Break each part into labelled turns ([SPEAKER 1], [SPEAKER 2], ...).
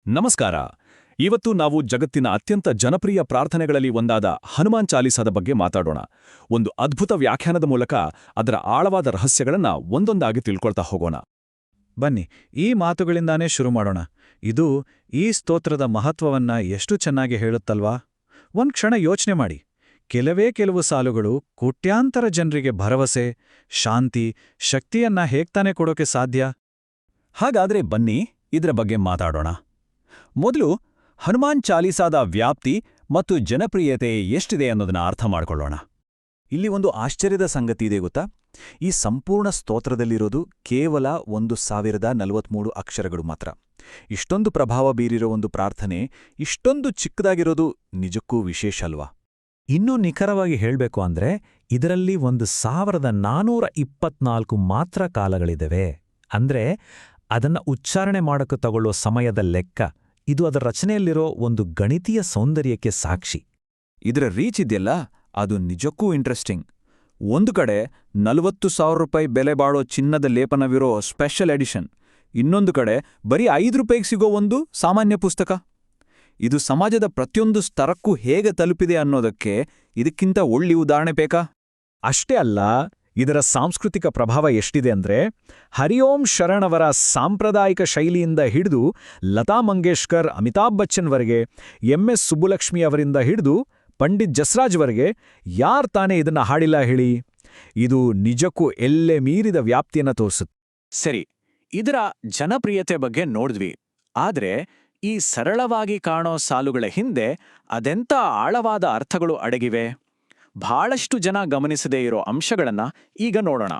[SPEAKER 1] ನಮಸ್ಕಾರ. ಇವತ್ತು ನಾವು ಜಗತ್ತಿನ ಅತ್ಯಂತ ಜನಪ್ರಿಯ ಪ್ರಾರ್ಥನೆಗಳಲ್ಲಿ ಒಂದಾದ ಹನುಮಾನ್ ಚಾಲೀಸಾದ ಬಗ್ಗೆ ಮಾತಾಡೋಣ. ಒಂದು ಅದ್ಭುತ ವ್ಯಾಖ್ಯಾನದ ಮೂಲಕ ಅದರ ಆಳವಾದ ರಹಸ್ಯಗಳನ್ನ ಒಂದೊಂದಾಗಿ ತಿಳ್ಕೊಳ್ತಾ ಹೋಗೋಣ.
[SPEAKER 2] ಬನ್ನಿ, ಈ ಮಾತುಗಳಿಂದಾನೇ ಶುರು ಮಾಡೋಣ. ಇದು ಈ ಸ್ತೋತ್ರದ ಮಹತ್ವವನ್ನ ಎಷ್ಟು ಚೆನ್ನಾಗಿ ಹೇಳುತ್ತಲ್ವಾ? ಒಂದ್ ಕ್ಷಣ ಯೋಚನೆ ಮಾಡಿ. ಕೆಲವು ಸಾಲುಗಳು ಕೋಟ್ಯಾಂತರ ಜನರಿಗೆ ಭರವಸೆ, ಶಾಂತಿ, ಶಕ್ತಿಯನ್ನ ಹೇಗ್ತಾನೆ ಕೊಡೋಕೆ ಸಾಧ್ಯ?
[SPEAKER 1] ಹಾಗಾದ್ರೆ ಬನ್ನಿ ಇದರ ಬಗ್ಗೆ ಮಾತಾಡೋಣ. ಮೊದಲು ಹನುಮಾನ್ ಚಾಲೀಸಾದ ವ್ಯಾಪ್ತಿ ಮತ್ತು ಜನಪ್ರಿಯತೆ ಎಷ್ಟಿದೆ ಅನ್ನೋದನ್ನ ಅರ್ಥ ಮಾಡ್ಕೊಳ್ಳೋಣ. ಇಲ್ಲಿ ಒಂದು ಆಶ್ಚರ್ಯದ ಸಂಗತಿ ಇದೆ ಗೊತ್ತಾ? ಈ ಸಂಪೂರ್ಣ ಸ್ತೋತ್ರದಲ್ಲಿರೋದು ಕೇವಲ 1043 ಅಕ್ಷರಗಳು ಮಾತ್ರ. ಇಷ್ಟೊಂದು ಪ್ರಭಾವ ಬೀರಿರೋ ಒಂದು ಪ್ರಾರ್ಥನೆ ಇಷ್ಟೊಂದು ಚಿಕ್ಕದಾಗಿರೋದು ನಿಜಕ್ಕೂ ವಿಶೇಷ ಅಲ್ವಾ?
[SPEAKER 2] ಇನ್ನೂ ನಿಖರವಾಗಿ ಹೇಳಬೇಕು ಅಂದ್ರೆ ಇದರಲ್ಲಿ 1424 ಮಾತ್ರ ಕಾಲಗಳಿವೆ. ಅಂದ್ರೆ ಅದನ್ನ ಉಚ್ಚಾರಣೆ ಮಾಡೋಕೆ ತಗೊಳ್ಳೋ ಸಮಯದ ಲೆಕ್ಕ. ಇದು ಅದರ ರಚನೆಯಲ್ಲಿರೋ ಒಂದು ಗಣಿತೀಯ ಸೌಂದರ್ಯಕ್ಕೆ ಸಾಕ್ಷಿ.
[SPEAKER 1] ಇದರ ರೀಚ್ ಇದೆಯಲ್ಲ, ಅದು ನಿಜಕ್ಕೂ ಇಂಟ್ರೆಸ್ಟಿಂಗ್. ಒಂದು ಕಡೆ 40,000 ರೂಪಾಯಿ ಬೆಲೆ ಬಾಳೋ ಚಿನ್ನದ ಲೇಪನವಿರೋ ಸ್ಪೆಷಲ್ ಎಡಿಷನ್, ಇನ್ನೊಂದು ಕಡೆ ಬರೀ 5 ರೂಪಾಯಿಗೆ ಸಿಗೋ ಒಂದು ಸಾಮಾನ್ಯ ಪುಸ್ತಕ. ಇದು ಸಮಾಜದ ಪ್ರತಿಯೊಂದು ಸ್ತರಕ್ಕೂ ಹೇಗೆ ತಲುಪಿದೆ ಅನ್ನೋದಕ್ಕೆ ಇದಕ್ಕಿಂತ ಒಳ್ಳೆ ಉದಾಹರಣೆ ಬೇಕಾ?
[SPEAKER 2] ಅಷ್ಟೇ ಅಲ್ಲ, ಇದರ ಸಾಂಸ್ಕೃತಿಕ ಪ್ರಭಾವ ಎಷ್ಟಿದೆ ಅಂದ್ರೆ ಹರಿಓಂ ಶರಣವರ ಸಾಂಪ್ರದಾಯಿಕ ಶೈಲಿಯಿಂದ ಹಿಡಿದು ಲತಾ ಮಂಗೇಶ್ಕರ್, ಅಮಿತಾಬ್ ಬಚ್ಚನ್ವರೆಗೆ, MS ಸುಬ್ಬುಲಕ್ಷ್ಮಿ ಅವರಿಂದ ಹಿಡಿದು ಪಂಡಿತ್ ಜಸ್ರಾಜ್ವರೆಗೆ ಯಾರ್ ತಾನೇ ಇದನ್ನ ಹಾಡಿಲ್ಲ ಹೇಳಿ? ಇದು ನಿಜಕ್ಕೂ ಎಲ್ಲೆ ಮೀರಿದ ವ್ಯಾಪ್ತಿಯನ್ನ ತೋರಿಸುತ್ತೆ.
[SPEAKER 3] ಸರಿ, ಇದರ ಜನಪ್ರಿಯತೆ ಬಗ್ಗೆ ನೋಡಿದ್ವಿ. ಆದ್ರೆ ಈ ಸರಳವಾಗಿ ಕಾಣೋ ಸಾಲುಗಳ ಹಿಂದೆ ಅದೆಂಥ ಆಳವಾದ ಅರ್ಥಗಳು ಅಡಗಿವೆ. ಬಹಳಷ್ಟು ಜನ ಗಮನಿಸದೇ ಇರೋ ಅಂಶಗಳನ್ನ ಈಗ ನೋಡೋಣ.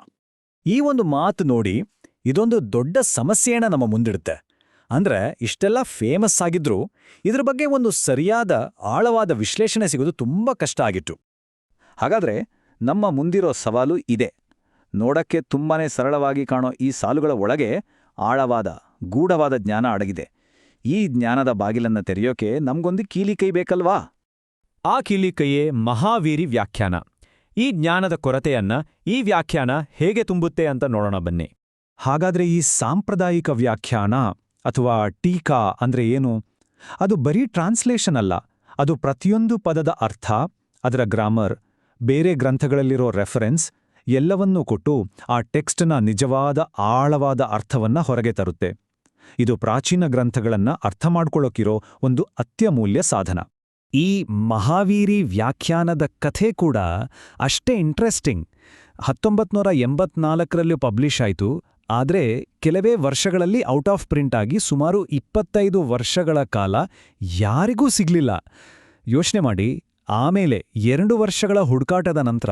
[SPEAKER 2] ಈ ಒಂದು ಮಾತು ನೋಡಿ, ಇದೊಂದು ದೊಡ್ಡ ಸಮಸ್ಯೆಯನ್ನ ನಮ್ಮ ಮುಂದಿಡುತ್ತೆ. ಅಂದ್ರೆ ಇಷ್ಟೆಲ್ಲ ಫೇಮಸ್ ಆಗಿದ್ರೂ ಇದ್ರ ಬಗ್ಗೆ ಒಂದು ಸರಿಯಾದ ಆಳವಾದ ವಿಶ್ಲೇಷಣೆ ಸಿಗೋದು ತುಂಬಾ ಕಷ್ಟ ಆಗಿತ್ತು.
[SPEAKER 1] ಹಾಗಾದ್ರೆ ನಮ್ಮ ಮುಂದಿರೋ ಸವಾಲು ಇದೆ. ನೋಡಕ್ಕೆ ತುಂಬಾನೇ ಸರಳವಾಗಿ ಕಾಣೋ ಈ ಸಾಲುಗಳ ಒಳಗೆ ಆಳವಾದ, ಗೂಢವಾದ ಜ್ಞಾನ ಅಡಗಿದೆ. ಈ ಜ್ಞಾನದ ಬಾಗಿಲನ್ನ ತೆರೆಯೋಕೆ ನಮ್ಗೊಂದು ಕೀಲಿಕೈ ಬೇಕಲ್ವಾ?
[SPEAKER 2] ಆ ಕೀಲಿಕೈಯೇ ಮಹಾವೀರಿ ವ್ಯಾಖ್ಯಾನ. ಈ ಜ್ಞಾನದ ಕೊರತೆಯನ್ನ ಈ ವ್ಯಾಖ್ಯಾನ ಹೇಗೆ ತುಂಬುತ್ತೆ ಅಂತ ನೋಡೋಣ ಬನ್ನಿ. ಹಾಗಾದ್ರೆ ಈ ಸಾಂಪ್ರದಾಯಿಕ ವ್ಯಾಖ್ಯಾನ ಅಥವಾ ಟೀಕಾ ಅಂದ್ರೆ ಏನು? ಅದು ಬರೀ ಟ್ರಾನ್ಸ್ಲೇಷನ್ ಅಲ್ಲ. ಅದು ಪ್ರತಿಯೊಂದು ಪದದ ಅರ್ಥ, ಅದರ ಗ್ರಾಮರ್, ಬೇರೆ ಗ್ರಂಥಗಳಲ್ಲಿರೋ ರೆಫರೆನ್ಸ್ ಎಲ್ಲವನ್ನೂ ಕೊಟ್ಟು ಆ ಟೆಕ್ಸ್ಟ್ನ ನಿಜವಾದ ಆಳವಾದ ಅರ್ಥವನ್ನ ಹೊರಗೆ ತರುತ್ತೆ. ಇದು ಪ್ರಾಚೀನ ಗ್ರಂಥಗಳನ್ನ ಅರ್ಥ ಮಾಡ್ಕೊಳ್ಳೋಕಿರೋ ಒಂದು ಅತ್ಯಮೂಲ್ಯ ಸಾಧನ. ಈ ಮಹಾವೀರಿ ವ್ಯಾಖ್ಯಾನದ ಕಥೆ ಕೂಡ ಅಷ್ಟೇ ಇಂಟ್ರೆಸ್ಟಿಂಗ್. 1984ರಲ್ಲೂ ಪಬ್ಲಿಷ್ ಆಯಿತು. ಆದರೆ ಕೆಲವೇ ವರ್ಷಗಳಲ್ಲಿ ಔಟ್ ಆಫ್ ಪ್ರಿಂಟ್ ಆಗಿ ಸುಮಾರು 25 ವರ್ಷಗಳ ಕಾಲ ಯಾರಿಗೂ ಸಿಗ್ಲಿಲ್ಲ. ಯೋಚನೆ ಮಾಡಿ. ಆಮೇಲೆ 2 ವರ್ಷಗಳ ಹುಡುಕಾಟದ ನಂತರ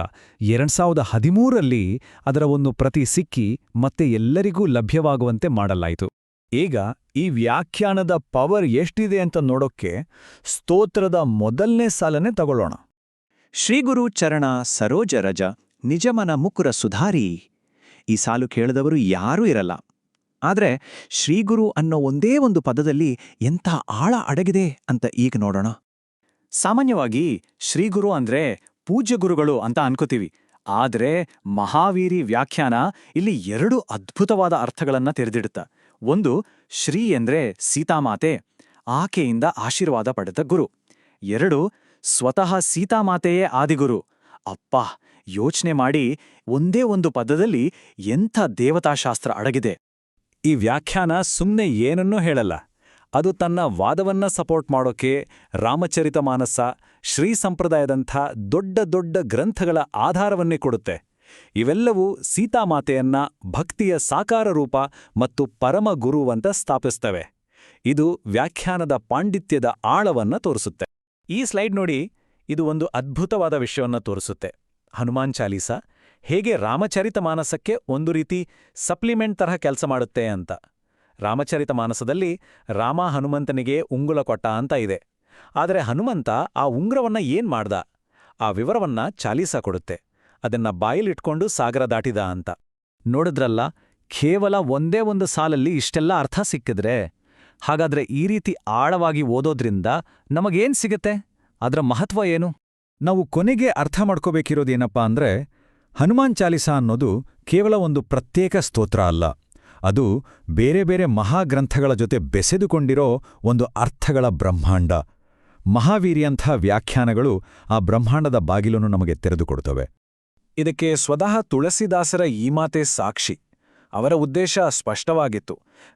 [SPEAKER 2] 2013ರಲ್ಲಿ ಅದರ ಒಂದು ಪ್ರತಿ ಸಿಕ್ಕಿ ಮತ್ತೆ ಎಲ್ಲರಿಗೂ ಲಭ್ಯವಾಗುವಂತೆ ಮಾಡಲಾಯಿತು. ಈಗ ಈ ವ್ಯಾಖ್ಯಾನದ ಪವರ್ ಎಷ್ಟಿದೆ ಅಂತ ನೋಡೋಕ್ಕೆ ಸ್ತೋತ್ರದ ಮೊದಲನೇ ಸಾಲನ್ನೇ ತಗೊಳ್ಳೋಣ.
[SPEAKER 3] ಶ್ರೀಗುರು ಚರಣ ಸರೋಜ ರಜ ನಿಜಮನ ಮುಕುರ ಸುಧಾರಿ. ಈ ಸಾಲು ಕೇಳಿದವರು ಯಾರೂ ಇರಲ್ಲ. ಆದ್ರೆ ಶ್ರೀಗುರು ಅನ್ನೋ ಒಂದೇ ಒಂದು ಪದದಲ್ಲಿ ಎಂಥ ಆಳ ಅಡಗಿದೆ ಅಂತ ಈಗ ನೋಡೋಣ. ಸಾಮಾನ್ಯವಾಗಿ ಶ್ರೀಗುರು ಅಂದ್ರೆ ಪೂಜ್ಯ ಗುರುಗಳು ಅಂತ ಅನ್ಕೋತೀವಿ. ಆದ್ರೆ ಮಹಾವೀರಿ ವ್ಯಾಖ್ಯಾನ ಇಲ್ಲಿ 2 ಅದ್ಭುತವಾದ ಅರ್ಥಗಳನ್ನ ತೆರೆದಿಡುತ್ತ. ಒಂದು, ಶ್ರೀ ಎಂದ್ರೆ ಸೀತಾಮಾತೆ, ಆಕೆಯಿಂದ ಆಶೀರ್ವಾದ ಪಡೆದ ಗುರು. 2, ಸ್ವತಃ ಸೀತಾಮಾತೆಯೇ ಆದಿಗುರು. ಅಪ್ಪ, ಯೋಚನೆ ಮಾಡಿ, ಒಂದೇ ಒಂದು ಪದದಲ್ಲಿ ಎಂಥ ದೇವತಾಶಾಸ್ತ್ರ ಅಡಗಿದೆ.
[SPEAKER 2] ಈ ವ್ಯಾಖ್ಯಾನ ಸುಮ್ನೆ ಏನನ್ನೂ ಹೇಳಲ್ಲ. ಅದು ತನ್ನ ವಾದವನ್ನ ಸಪೋರ್ಟ್ ಮಾಡೋಕೆ ರಾಮಚರಿತಮಾನಸ, ಶ್ರೀ ಸಂಪ್ರದಾಯದಂಥ ದೊಡ್ಡ ದೊಡ್ಡ ಗ್ರಂಥಗಳ ಆಧಾರವನ್ನೇ ಕೊಡುತ್ತೆ. ಇವೆಲ್ಲವೂ ಸೀತಾಮಾತೆಯನ್ನ ಭಕ್ತಿಯ ಸಾಕಾರ ರೂಪ ಮತ್ತು ಪರಮ ಗುರುವಂತ ಸ್ಥಾಪಿಸ್ತವೆ. ಇದು ವ್ಯಾಖ್ಯಾನದ ಪಾಂಡಿತ್ಯದ ಆಳವನ್ನ ತೋರಿಸುತ್ತೆ. ಈ ಸ್ಲೈಡ್ ನೋಡಿ, ಇದು ಒಂದು ಅದ್ಭುತವಾದ ವಿಷಯವನ್ನ ತೋರಿಸುತ್ತೆ. ಹನುಮಾನ್ ಚಾಲೀಸ ಹೇಗೆ ರಾಮಚರಿತಮಾನಸಕ್ಕೆ ಒಂದು ರೀತಿ ಸಪ್ಲಿಮೆಂಟ್ ತರಹ ಕೆಲಸ ಮಾಡುತ್ತೆ ಅಂತ. ರಾಮಚರಿತಮಾನಸದಲ್ಲಿ ರಾಮ ಹನುಮಂತನಿಗೆ ಉಂಗುರ ಕೊಟ್ಟ ಅಂತ ಇದೆ. ಆದರೆ ಹನುಮಂತ ಆ ಉಂಗುರವನ್ನ ಏನ್ ಮಾಡ್ದ? ಆ ವಿವರವನ್ನ ಚಾಲೀಸ ಕೊಡುತ್ತೆ. ಅದನ್ನ ಬಾಯಿಲಿಟ್ಕೊಂಡು ಸಾಗರ ದಾಟಿದ ಅಂತ. ನೋಡಿದ್ರಲ್ಲ, ಕೇವಲ ಒಂದೇ ಒಂದು ಸಾಲಲ್ಲಿ ಇಷ್ಟೆಲ್ಲ ಅರ್ಥ ಸಿಕ್ಕಿದ್ರೆ, ಹಾಗಾದ್ರೆ ಈ ರೀತಿ ಆಳವಾಗಿ ಓದೋದ್ರಿಂದ ನಮಗೇನ್ ಸಿಗತ್ತೆ? ಅದರ ಮಹತ್ವ ಏನು? ನಾವು ಕೊನೆಗೆ ಅರ್ಥ ಮಾಡ್ಕೋಬೇಕಿರೋದೇನಪ್ಪಾ ಅಂದ್ರೆ, ಹನುಮಾನ್ ಚಾಲೀಸ ಅನ್ನೋದು ಕೇವಲ ಒಂದು ಪ್ರತ್ಯೇಕ ಸ್ತೋತ್ರ ಅಲ್ಲ.
[SPEAKER 4] ಅದು ಬೇರೆ ಬೇರೆ ಮಹಾಗ್ರಂಥಗಳ ಜೊತೆ ಬೆಸೆದುಕೊಂಡಿರೋ ಒಂದು ಅರ್ಥಗಳ ಬ್ರಹ್ಮಾಂಡ. ಮಹಾವೀರ್ಯಂಥ ವ್ಯಾಖ್ಯಾನಗಳು ಆ ಬ್ರಹ್ಮಾಂಡದ ಬಾಗಿಲನ್ನು ನಮಗೆ ತೆರೆದುಕೊಡುತ್ತವೆ.
[SPEAKER 2] ಇದಕ್ಕೆ ಸ್ವತಃ ತುಳಸಿದಾಸರ ಈ ಮಾತೇ ಸಾಕ್ಷಿ. ಅವರ ಉದ್ದೇಶ ಸ್ಪಷ್ಟವಾಗಿತ್ತು.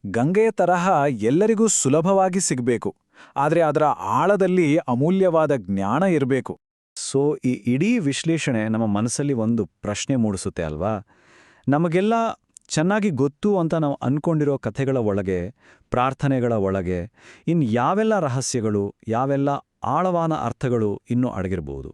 [SPEAKER 2] ಗಂಗೆಯ ತರಹ ಎಲ್ಲರಿಗೂ ಸುಲಭವಾಗಿ ಸಿಗಬೇಕು, ಆದರೆ ಅದರ ಆಳದಲ್ಲಿ ಅಮೂಲ್ಯವಾದ ಜ್ಞಾನ ಇರಬೇಕು.
[SPEAKER 1] ಸೊ ಈ ಇಡೀ ವಿಶ್ಲೇಷಣೆ ನಮ್ಮ ಮನಸ್ಸಲ್ಲಿ ಒಂದು ಪ್ರಶ್ನೆ ಮೂಡಿಸುತ್ತೆ ಅಲ್ವಾ? ನಮಗೆಲ್ಲ ಚೆನ್ನಾಗಿ ಗೊತ್ತು ಅಂತ ನಾವು ಅನ್ಕೊಂಡಿರೋ ಕಥೆಗಳ ಒಳಗೆ, ಪ್ರಾರ್ಥನೆಗಳ ಒಳಗೆ ಯಾವೆಲ್ಲ ರಹಸ್ಯಗಳು, ಯಾವೆಲ್ಲ ಆಳವಾದ ಅರ್ಥಗಳು ಇನ್ನೂ ಅಡಗಿರಬಹುದು?